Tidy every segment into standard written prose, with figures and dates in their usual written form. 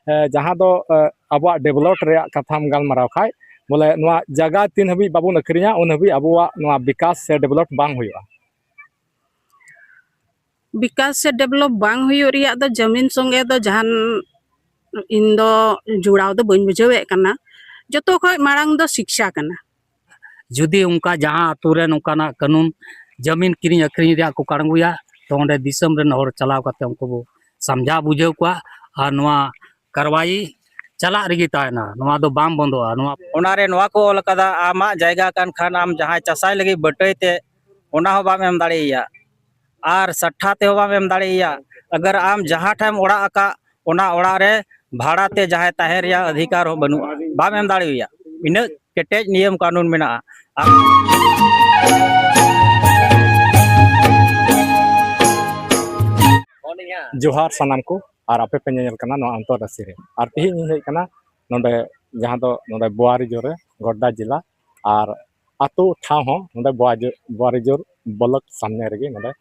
जहाँ दो अब डेवलप कथाम गलमाराव खाय बोले जगह तीन हबी बाबून अखरीना उन हबी अब विकास से डेवलप बांग हुआ विकास से डेवलप बांग हुई रिया दो जमीन संगे दो जहान इन दो जुड़ाव दो बन बुझावे कना जतो खय मांग दो शिक्षा कना जुदी उनका जहाँ अतुरे नौकाना कानून जमीन किरिंग अखरीन रिया को कांगुया तो ओंडे दिसम रेन हर चलाव काते उनको बो समझा बुझाव को और नवा कार्रवाई चला रही तायना नवा दो बाम बंदोआ नवा ओनारे नवा को ओल कदा आमा जायगा कान खान आम जहाँ चासाय लगी बटैते ओना हो बाम एम दाड़ेया आर सट्ठा ते हो बाम एम दाड़ेया अगर आम जहाँ टाइम ओड़ा आका ओना ओड़ा रे भाड़ा ते जहाँ ताहे रिया अधिकार हो बनु बाम एम दाड़ेया इन केटेज नियम कानून मेना जोहार सानाम को और आपे पे नेल कना नो अंतरराष्ट्रीय रे और तिहिन हेज कना नोंडे जहाँ दो नोंडे बुआरीजोर गोड्डा जिला और आतो ठाव हो नोंडे बुआरीजोर ब्लॉक सामने रेगे नोंडे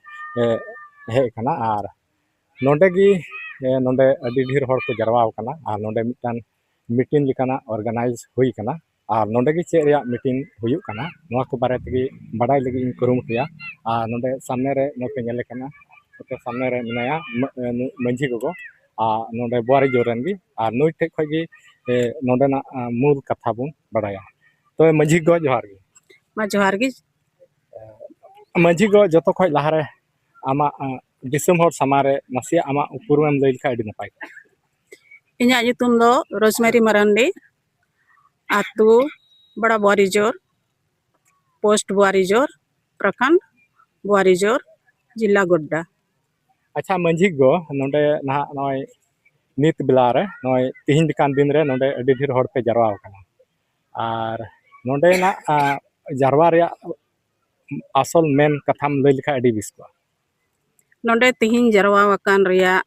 हेज कना और नोंडे गी नोंडे अडी ढेर हर को जरवाव कना और नोंडे मिटान मीटिंग लिकाना ऑर्गेनाइज हुई कना और नोंडे गी चे रिया मीटिंग हुयुक कना नोआ को बारे तेगी बड़ाई लगी इन कुरुमुटिया और नोंडे सामने रे नोके नेले कना तो सामने रे मिनाया मंझी गोगो नोंडे बुआरी जोरन गी और नुई ठे खगी नोंडेना मूल कथा बुन बड़ाया तो मंझी गो जोहार गी मा जोहार गी मंझी गो जतो खय लहारे आमा दिसम हर समारे नसिया आमा उपुरमेम लई लिखा अडी नपाय इन्या युतुम दो रोजमेरी मरांडी आतु बड़ा बुआरीजोर पोस्ट बुआरीजोर प्रखंड बुआरीजोर जिला गोड्डा अच्छा मंझी गो नोंडे ना नय नित बेला रे नय तिहिन दिकान दिन रे नोंडे अडी ढेर हर पे जरवा कना और नोंडे ना जरवा रे असल मेन कथाम लई लिखा अडी बिस को नोंडे तिहिन जरवा वकान रिया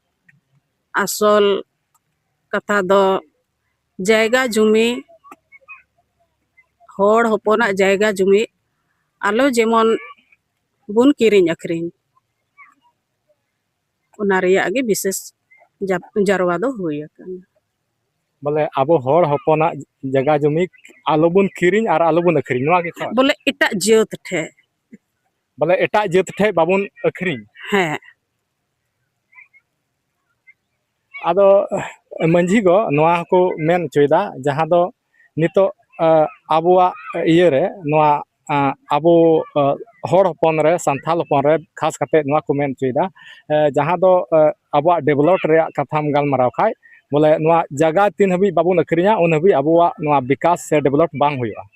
असल कथा दो जायगा जुमी होड़ होपोना जायगा जुमी आलो जेमन बुन किरिंग अखरीन उना रिया गे विशेष जरवा दो हुई अकन बोले अब होड़ होपोना जगह जमी आलोबुन किरिंग और आलोबुन अखरीन नवा गे बोले इटा जेत ठे बोले एटा जेत ठे बाबुन अखरीन है आदो मंझी गो नवा को मेन चोयदा जहाँ दो नितो आबुआ इये रे नवा आबो होड़ होपन रे संथाल होपन रे खास करते नवा को मेन चोयदा जहाँ दो आबुआ डेवलप रे कथाम गलमाराव खाय बोले नवा जगह तीन हबी बाबुन अखरीना उन हबी आबुआ नवा विकास से डेवलप बांग हुआ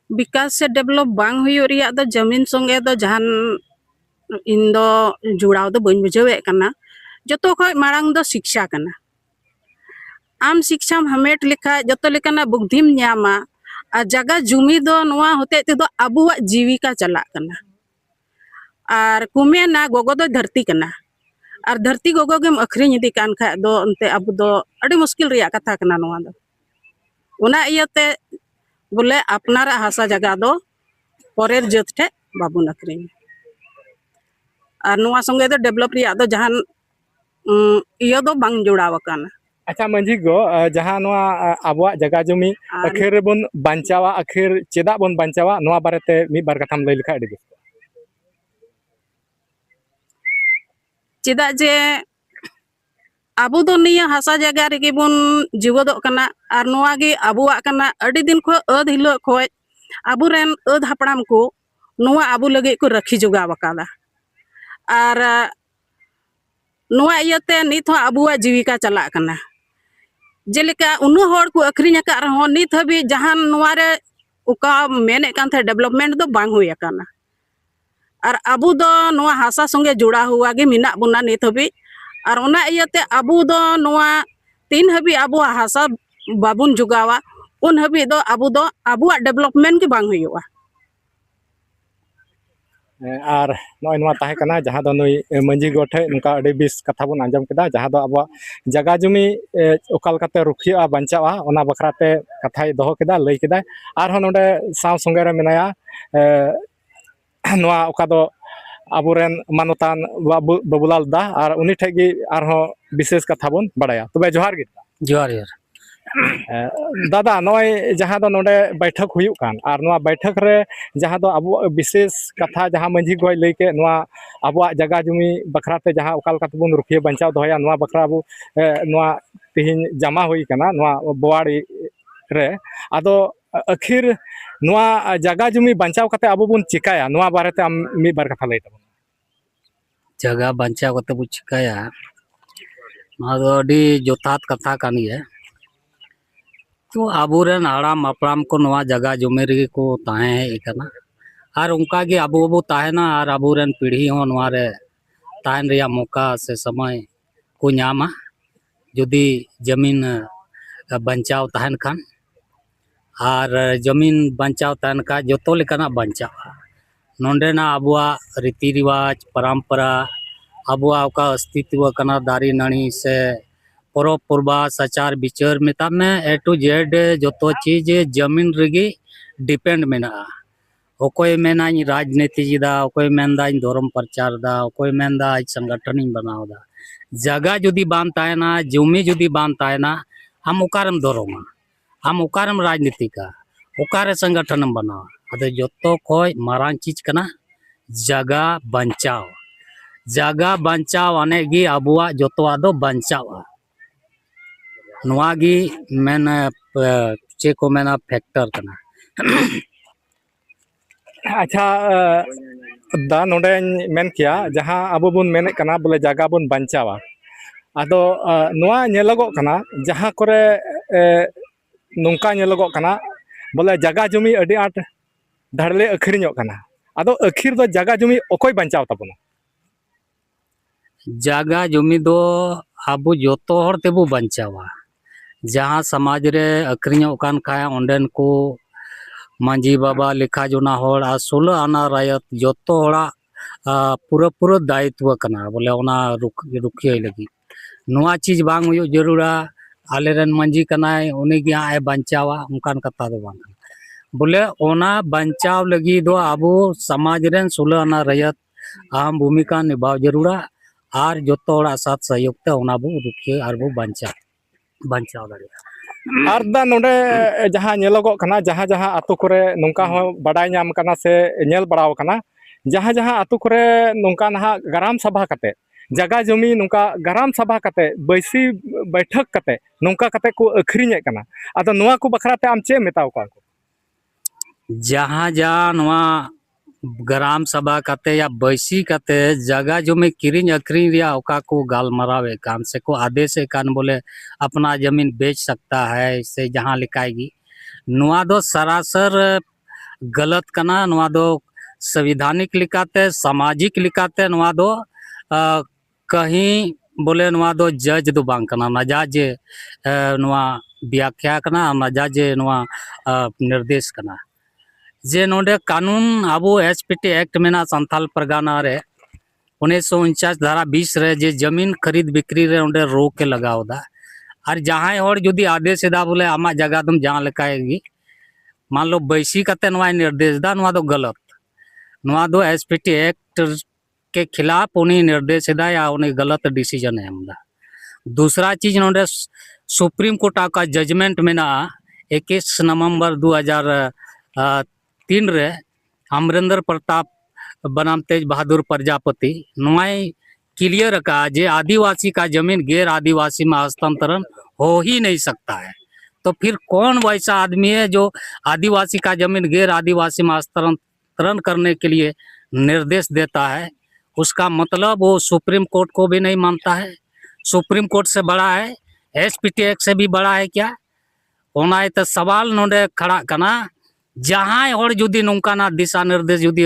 विकास से डेवलप बांग हुई रिया दो जमीन संगे दो जहान इन दो जुड़ाव दो बन बुझावे कना जतो खय मांग दो शिक्षा कना आम शिक्षा हमेट लिखा जतो लेकाना बुद्धिम न्यामा आ जगह जुमी दो नवा होते ते दो आबुआ जीविका चला कना और कुमेना गोगो दो धरती कना और धरती गोगो गेम अखरीन इदी कान खा दो अंते अब दो अड़ी मुश्किल रिया कथा कना नवा दो उना इयते बोले अपनारा हासा जगह दो परेर जत ठे बाबुन अखरीन और नवा संगे दो डेवलप रिया दो जहान इयो दो बांग जुड़ाव काना अच्छा मंझी गो जहाँ नवा आबुआ जगह जमी आखिर बन बांचावा आखिर चेदा बन बांचावा नवा बारेते मी बार कथाम लई लिखा अडी बिस चेदा जे आबू दो निया हासा जगह रेगे बन जीवदो कना और नवा गे आबुआ कना अडी दिन खो अध हिलो खोय आबू रेन अध हापड़ाम को नवा आबू लगे को रखी जुगा वकादा और नवा इयते नित हो आबुआ जीविका चला कना जेलेका उनु होड़ को अखरीन का रहो नित हबी जहान नवा रे उका मेने कान थे डेवलपमेंट दो बांग हुई कना और आबू दो नवा हासा संगे जुड़ा हुआ गे मिना बुना नित हबी और उना इयते आबू दो नवा तीन हबी आबुआ हासा बाबुन जुगावा उन हबी दो आबुआ डेवलपमेंट के बांग हुआ और नॉय नवा ताहे कना जहाँ दो नुई मंझी गोठे नुका अडी बिस कथा बुन आंजम केदा जहाँ दो आबुआ जगह जमी ओकाल काते रुखिया बांचावा ओना बखराते कथाय दोहो केदा लई केदा और हो नोडे साव संगे रे मेनाया नवा ओका दो aburen manotan babulal da ar uni thek gi arho বিশেষ কথা বন বাড়ায়া তবে জোহার গি जोहार जोहार दादा नय जहाँ दो नोडे बैठक हुयुक कान आर नोआ बैठक रे जहाँ दो अब विशेष कथा जहाँ मंझी गय लई के नोआ अबुआ जगह जुमी बखराते जहाँ ओकाल कत बुन रुखिया बंचाव दोया नोआ बखरा अबु नोआ तिहिन जमा हुई कना नोआ बोवाड़ी रे आदो आखिर नोआ जगह जुमी बंचाव कते अबु बुन चिकाया नोआ बारेते आम मी बार कथा लई तबन जगह बंचाव कते बु चिकाया जोथात कथा कान गया तो आबुरेन हाड़ाम अपराम को नवा जगह जुमे रही को ताहे हेज कना और उनका गे अबु अबु ताहेना और आबुरेन पीढ़ी हो नवा रे ताहन रिया मौका से समय को न्यामा जुदी जमीन बंचाव ताहन खान और जमीन बंचाव ताहन का जोतो लेकाना बंचाव नोंडेना अबुआ रीति रिवाज परंपरा अबुआ का अस्तित्व कना दारी नानी से परब पुरबा सचार विचार मेता में ए टू जेड जो चीज जमीन रेगी डिपेंड मेना ओकोय मेना राजनीति दा ओकोय मेनदा धर्म प्रचार दा ओकोय मेनदा संगठन बनाव दा जगह जुदी बान तायना जमी जुदी बान तायना हम ओकारम धर्म हम ओकारम राजनीति का ओकारे संगठन बनाव अदे जोतो खोय मारांग चीज कना जगह बंचाव आने गी अबुआ जोतो आदो बंचाव नुआगी मेन चे को मेना फैक्टर कना अच्छा दा नोडे मेन किया जहाँ अबु बुन मेने कना बोले जगह बुन बंचावा आदो नुआ नेलगो कना जहाँ करे नोंका नेलगो कना बोले जगह जमी अडी आट धड़ले अखरिñो कना आदो अखिर दो जगह जमी ओकोय बंचाव तबना जगह जमी दो आबु जोतो हर तेबु बंचावा जहाँ समाज रे अखरिñो कान खाया ओंडेन को मांझी बाबा लिखा जोना होड़ आ 16 आना रायत जोतो होड़ा पूरा दायित्व कना बोले ओना रुखिया लगी नुआ चीज बांग हुयो जरूरा आलेरन मांझी कनाय उनी गे आए बंचावा उनकान कथा दो बांग बोले ओना बंचाव लगी दो आबु समाज रेन 16 आना रायत अहम भूमिका निभाव जरूरा और जोतो होड़ा साथ सहयोग ते ओना बु रुखिया और बु बंचाव दाड़िया आर दा नोडे जहाँ नेलगो कना जहाँ जहाँ आतु करे नोंका हो बडाय ᱧᱟᱢ कना से नेल बड़ाव कना जहाँ जहाँ आतु करे नोंका नहा ग्राम सभा कते जगह जमी नोंका ग्राम सभा कते बैसी बैठक कते नोंका कते को अखरिñे कना आदो नोआ को बखराते आम चे मेताव का जहाँ जहाँ नुआ ग्राम सभा कते या बैसी कते जगह जमी किरिñ अखरिñ रिया ओका को गालमरावे कान से को आदेश कान बोले अपना जमीन बेच सकता है से जहाँ लिखाएगी नुआ दो सरासर गलत कना नुआ दो संविधानिक लिखाते सामाजिक लिखाते नुआ दो कहीं बोले नुआ दो जज दो बांग कना नजाज नुआ व्याख्या कना नजाज नुआ निर्देश कना जे नोडे कानून आबो एसपीटी एक्ट मेना संथाल परगाना रे 1949 धारा 20 रे जे जमीन खरीद बिक्री रे ओंडे रोक के लगाव दा और जहां होड़ जुदी आदेश दा बोले आमा जगह तुम जहां लिखाएगी मान लो बैसी कते नवा निर्देश दा नवा दो गलत नवा दो एसपीटी एक्ट के खिलाफ उनी निर्देश दा या उनी गलत डिसीजन है हमदा दूसरा चीज नोडे सुप्रीम कोर्ट का जजमेंट मेना 21 नवंबर 2003 रे अमरेंद्र प्रताप बनाम तेज बहादुर प्रजापति नुआई क्लियर का जे आदिवासी का जमीन गैर आदिवासी में हस्तांतरण हो ही नहीं सकता है तो फिर कौन वैसा आदमी है जो आदिवासी का जमीन गैर आदिवासी में हस्तांतरण करने के लिए निर्देश देता है उसका मतलब वो सुप्रीम कोर्ट को भी नहीं मानता है सुप्रीम कोर्ट से बड़ा है एसपीटी एक्ट से भी बड़ा है क्या होना है तो सवाल नोडे खड़ा कना जहाँ होड़ जुदी नौकाना दिशा निर्देश जुदी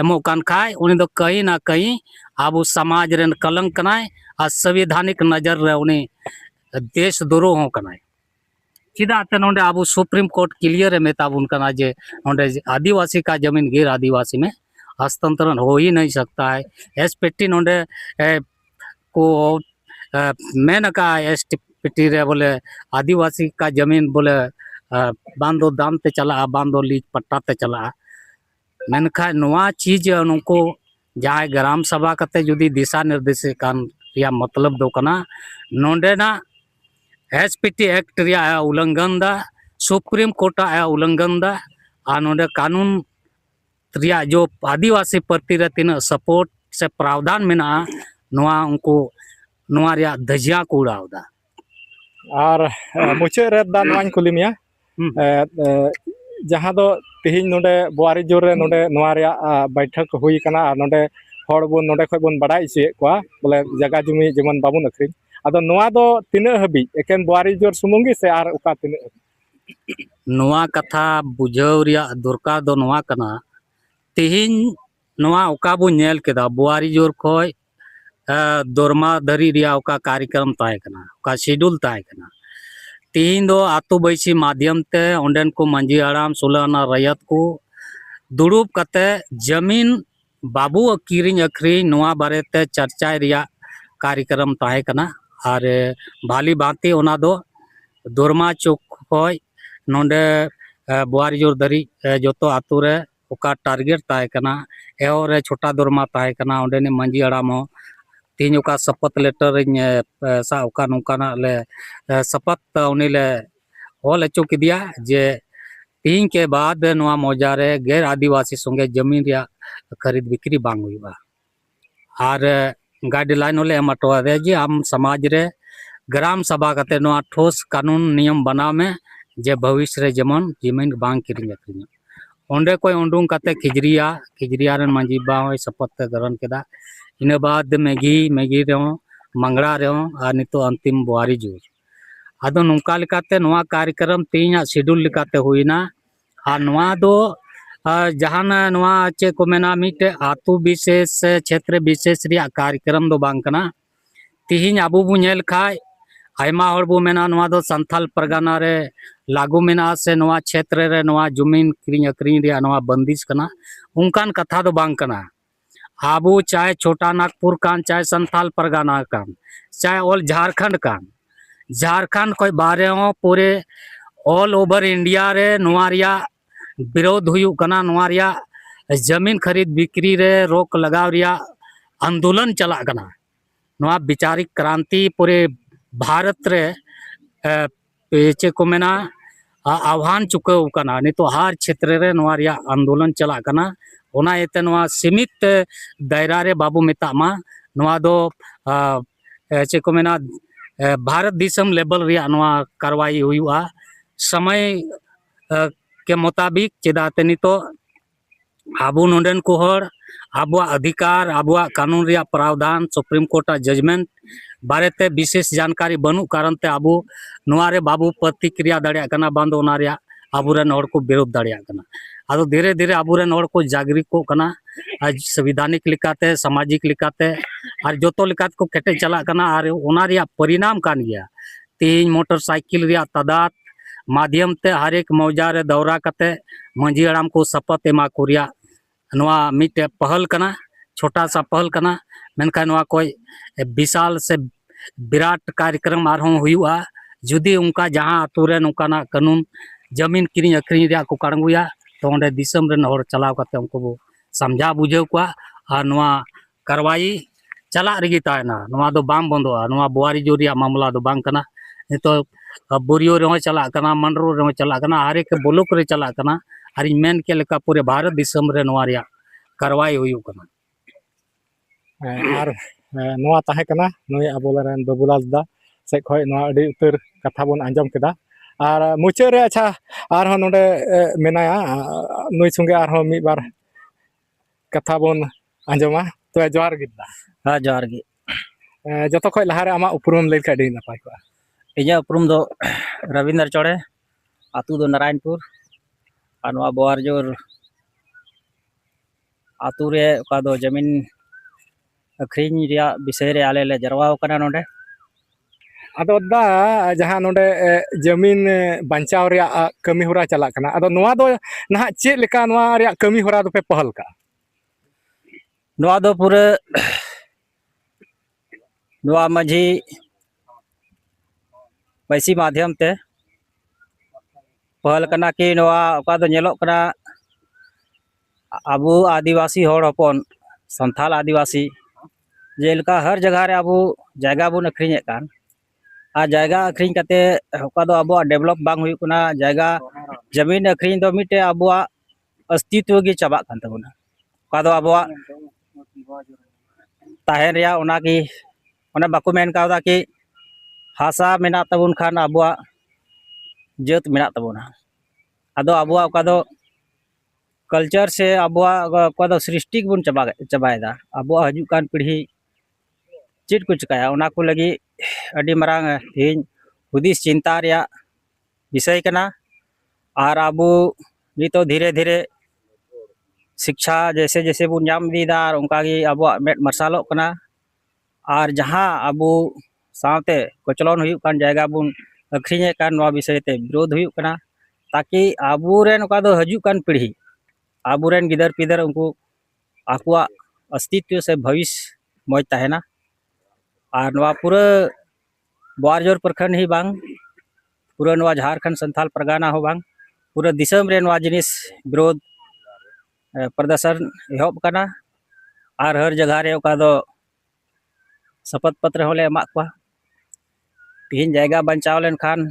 एमो कान खाए उन्हें तो कहीं ना कहीं अब समाज रेन कलंक कनाए और संवैधानिक नजर रे उन्हें देश द्रोह कनाए चिदाते नोडे अब सुप्रीम कोर्ट क्लियर है मेताब उनका जे नोडे आदिवासी का जमीन गैर आदिवासी में हस्तांतरण हो ही नहीं सकता है एसपीटी नोडे को मैंने कहा एसपीटी रे बोले आदिवासी का जमीन बोले बांधो दाम ते चला बांधो लीज पट्टा ते चला मेनखा नवा चीज उनको जहाँ ग्राम सभा कते जुदी दिशा निर्देश कान रिया मतलब दो कना नोंडेना एसपीटी एक्ट रिया उल्लंघन दा सुप्रीम कोर्ट उल्लंघन दा आ नोंडे कानून रिया जो आदिवासी प्रति रे तीन सपोर्ट से प्रावधान मेना नोआ उनको नोआ रिया धजिया को उड़ावदा और मुचाद रे दा नोआñ कुली मिया जहाँ दो तिहिन नोडे बोआरी जोर रे नोडे नोआ रिया बैठक हुई कना और नोडे हड़ बोन नोडे खय बोन बड़ाई इसे कोआ बोले जगह जमी जेमन बाबुन अखरिन आदो नोआ दो तिना हबी एकेन बोआरी जोर सुमुंगी से आर उका तिना नोआ कथा बुझाव रिया दरकार दो नोआ कना तिहिन नोआ उका बो नेल केदा बोआरी जोर खय दोरमा धरी रिया उका कार्यक्रम ताय कना उका शेड्यूल ताय कना तिहिन दो आतु बैसी माध्यम ते ओंडेन को मंजी आराम सुलाना रयत को दुड़ूब कते जमीन बाबू किरिंग अखरिंग नोआ बारे ते चर्चा रिया कार्यक्रम ताय कना और भाली बाती ओना दो दोरमा चौक खय नोंडे बोआरी जोर धरी जोतो आतु रे उका टारगेट ताय कना एओ रे छोटा दोरमा ताय कना ओंडेने मंजी आराम हो तीन उका शपथ लेटर सा उका नुकाना ले शपथ उनी ले ऑल अचो किदिया जे तीन के बाद नोआ मौजा रे गैर आदिवासी संगे जमीन रिया खरीद बिक्री बांग हुईबा और गाइडलाइन होले एमटवा दे जे हम समाज रे ग्राम सभा कते नोआ ठोस कानून नियम बनाव में जे भविष्य रे जेमन जमीन बांग किरिंग अखरिंग ओंडे कोई उंडुंग कते खिजरिया रन मंजी बा होय शपथ ग्रहण केदा इन बाद मेगी रे मंगड़ा रे और नितो अंतिम बोआरी जोर आदो नुका लेकाते नोआ कार्यक्रम तीन शेड्यूल लेकाते हुईना और नोआ दो जहान नोआ चे को मेना मिटे आतु विशेष क्षेत्र विशेष रिया कार्यक्रम दो बांग कना तिहिन आबू बु नेल खाय आयमा हर बु मेना नोआ दो संथाल परगना रे लागू मेना से नोआ क्षेत्र रे नोआ जमीन किरिंग अखरिंग रिया नोआ बंदिश कना उनकान कथा दो बांग कना आबू चाहे छोटा नागपुर कान चाहे संथाल परगना कान चाहे ऑल झारखंड कोई बारे हो पूरे ऑल ओवर इंडिया रे नोआ रिया विरोध हुई कना नोआ रिया जमीन खरीद बिक्री रे रोक लगाव रिया आंदोलन चला कना नोआ विचारिक क्रांति पूरे भारत रे चे को मेना आह्वान चुकाव कना नितो हर क्षेत्र रे नोआ रिया आंदोलन चला कना ओना एते नोआ सीमित दायरा रे बाबू मेतामा नोआ दो चे को मेना भारत दिसम लेवल रिया नोआ कार्रवाई हुआ समय के मुताबिक चेदाते नितो आबू नोंडेन को हर आबुआ अधिकार आबुआ कानून रिया प्रावधान सुप्रीम कोर्ट जजमेंट बारेते विशेष जानकारी बनू कारण ते आबू नोआ रे बाबू प्रतिक्रिया दाड़िया कना बांदो ओना रिया आबुरेन हर को विरोध दाड़िया कना आदो धीरे धीरे आबुरेन हर को जागृत को कना आज संविधानिक लिकाते सामाजिक लिकाते और जोतो लिकात को केटे चला कना और ओना रिया परिणाम कान गया तीन मोटरसाइकिल रिया तादाद माध्यम ते हर एक मौजा रे दौरा कते मंजी आराम को शपथ एमा कुरिया नोआ मिटे पहल कना छोटा सा पहल कना मेनका नोआ कोई विशाल से विराट कार्यक्रम आरहों हुआ जुदी उनका जहाँ आतु रे नोकाना कानून जमीन किरिंग अखरिंग रिया को कांगुया तो ओंडे दिसम रे हर चलाव कते उनको बो समझा बुझाव को और नोआ कार्रवाई चला रही तायना नोआ दो बाम बंदोआ नोआ बोआरी जोरिया मामला दो बांग कना तो बोरियो रे चला कना मंडरो रे चला कना हर एक ब्लॉक रे चला कना और मेन के लेका पूरे भारत दिसम रे नोआ रिया कार्रवाई हुई कना और नोआ ताहे कना नुई आबोलेरन बाबूलाल दा से खय नोआ अडी उतर कथा बोन आंजम केदा और मुचाद रे अच्छा और नोडे मेनाया नुई संगे और मी बार कथा बोन आंजमा तो जोहार गिदा हाँ जोहार गे जतो खय लहारे आमा उपरुम लई का डी नपाय को इजा उपरुम दो रविंद्र चौड़े आतु दो नारायणपुर और नोआ बोआर जोर आतु रे का दो जमीन अखरिंग रिया विषय रे आले ले जरवाव कना नोडे आदो दा जहां नोडे जमीन बंचाव रिया कमी होरा चला कना आदो नोआ दो ना चेक लेका नोआ रिया कमी होरा दो पे पहल का नोआ दो पूरे नोआ माझी पैसी माध्यम ते पहल कना कि नोआ ओका दो नेलो कना आबू आदिवासी होड़ हपन संथाल आदिवासी जेलका हर जगह रे अबो जायगा बन अखरीन कान आ जायगा अखरीन कते ओका दो अबो डेवलप बांग हुई कुना जायगा जमीन अखरीन दो मिटे अबो अस्तित्व गी चाबा कान तबुना ओका दो अबो ताहेन रिया ओना की ओना बाको मेन कावदा कि हासा मेना तबुन खान अबो जेत मेना तबुना आदो अबो ओका दो कल्चर से अबो ओका दो सृष्टि बन चाबायदा अबो हजु कान पीढ़ी चेट को चिकाया ओना को लगी अडी मरांग तेज हुदिस चिंता रिया विषय कना और अबो नितो धीरे धीरे शिक्षा जैसे जैसे बुन जाम दीदा और उनका की अबो मेट मरसालो कना और जहां अबो सावते कोचलन हुयु कान जायगा बुन अखरीने कान नवा विषय ते विरोध हुयु कना ताकि अबो रेन ओका दो हजु कान पीढ़ी अबो रेन गिदर पिदर उनको आकुआ अस्तित्व से भविष्य मौज तहना और नवा पूरा बोआरजोर प्रखंड ही बांग पूरा नवा झारखंड संथाल परगाना हो बांग पूरा दिसम रे नवा जिनिस विरोध प्रदर्शन एहब कना और हर जगह रे ओका दो शपथ पत्र होले एमा को तीन जायगा बचाव लेन खान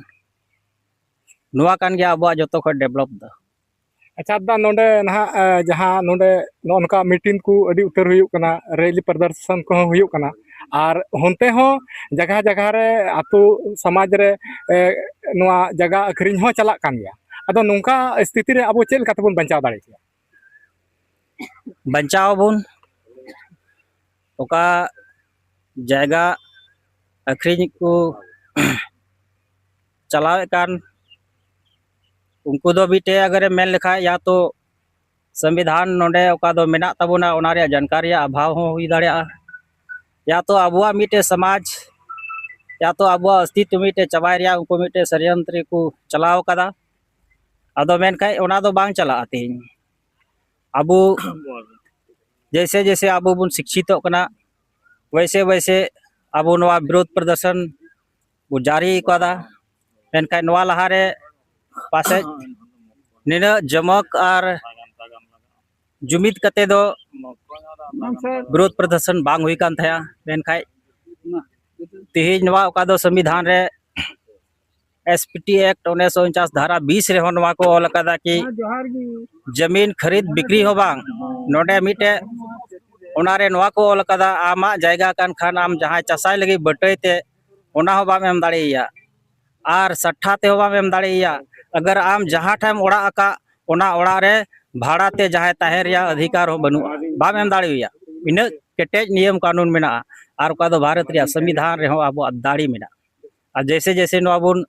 नवा कान गया अबो जतो खो डेवलप द अच्छा दा नोंडे नहा जहां नोंडे नोनका मीटिंग को अडी उतर हुयु कना रैली प्रदर्शन को हुयु कना और होंते हो जगह जगह रे आतु समाज रे नवा जगह अखरीन हो चला कान गया अदो नोंका स्थिति रे अबो चेल कातबन बचाव दाड़े किया बचाव बुन ओका जायगा अखरीन को चलावे कान उनको दो बीटे अगर मेन लिखा या तो संविधान नोडे ओका दो मेना तबुना ओना रे जानकारी अभाव हो हुई दाड़िया या तो अबुआ मीटे समाज या तो अबुआ अस्तित्व मीटे चबाय रिया उनको मीटे षड्यंत्र को चलाव कदा अदो मेन खाय ओना दो बांग चला तेज अबु जैसे जैसे अबु बुन शिक्षित कना वैसे वैसे अबु नवा विरोध प्रदर्शन वो जारी कदा मेन खाय नवा लहारे पासे निना जमक और जुमित कते दो विरोध प्रदर्शन बांग हुई कान थया मेन खाय तेज नवा ओका दो संविधान रे एसपीटी एक्ट 1949 धारा 20 रे होनवा को ऑल कदा कि जमीन खरीद बिक्री हो बांग नोडे मिटे ओना रे नवा को ऑल कदा आमा जायगा कान खान आम जहां चासाय लगी बटैते ओना हो बाम एम दाड़ेया और सट्ठा ते हो बाम एम दाड़ेया अगर आम जहां टाइम ओड़ा आका ओना ओड़ा रे भाड़ा ते जहां ताहे रिया अधिकार हो बनु बाम एम दाड़ेया इना केटेज नियम कानून मेना और ओका दो भारत रिया संविधान रे हो आबो दाड़ी मेना और जैसे जैसे नवा बुन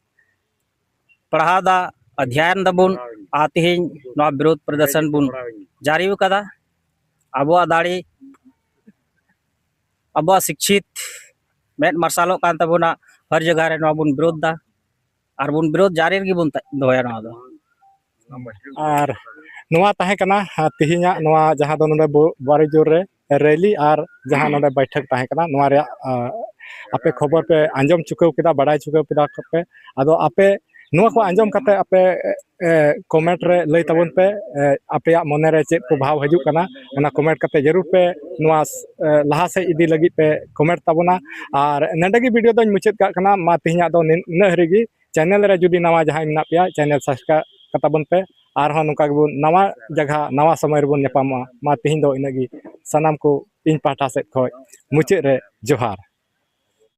पढ़ा दा अध्ययन दबुन आते ही नवा विरोध प्रदर्शन बुन जारी कदा अबो दाड़ी अबो शिक्षित मेट मरसालो कान तबुना हर जगह रे नवा बुन विरोध दा और बुन विरोध जारी रे बुन दोया नवा दो और नवा ताहे कना तिहिया नवा जहां दो नोडे बोआरीजोर रे रैली और जहां नोडे बैठक ताहे कना नवा रे आपे खबर पे आंजम चुकाव केदा बड़ाई चुकाव केदा पे आदो आपे नवा को आंजम कते आपे कमेंट रे लई तबन पे आपे मने रे चेक को भाव हजू कना ओना कमेंट कते जरूर पे नवा लहा से इदी लगी पे कमेंट तबना और नंडगी वीडियो दोन मुचाद का कना मा तिहिया दो न हरिगी चैनल रे जुदी नवा जहां मेना पिया चैनल सब्सक्राइब कताबन पे और हो नुका गबुन नवा जगह नवा समय रे बुन नेपामा मा तिहिन दो इनगी सनाम को इन पाठा से खय मुचाद रे जोहार।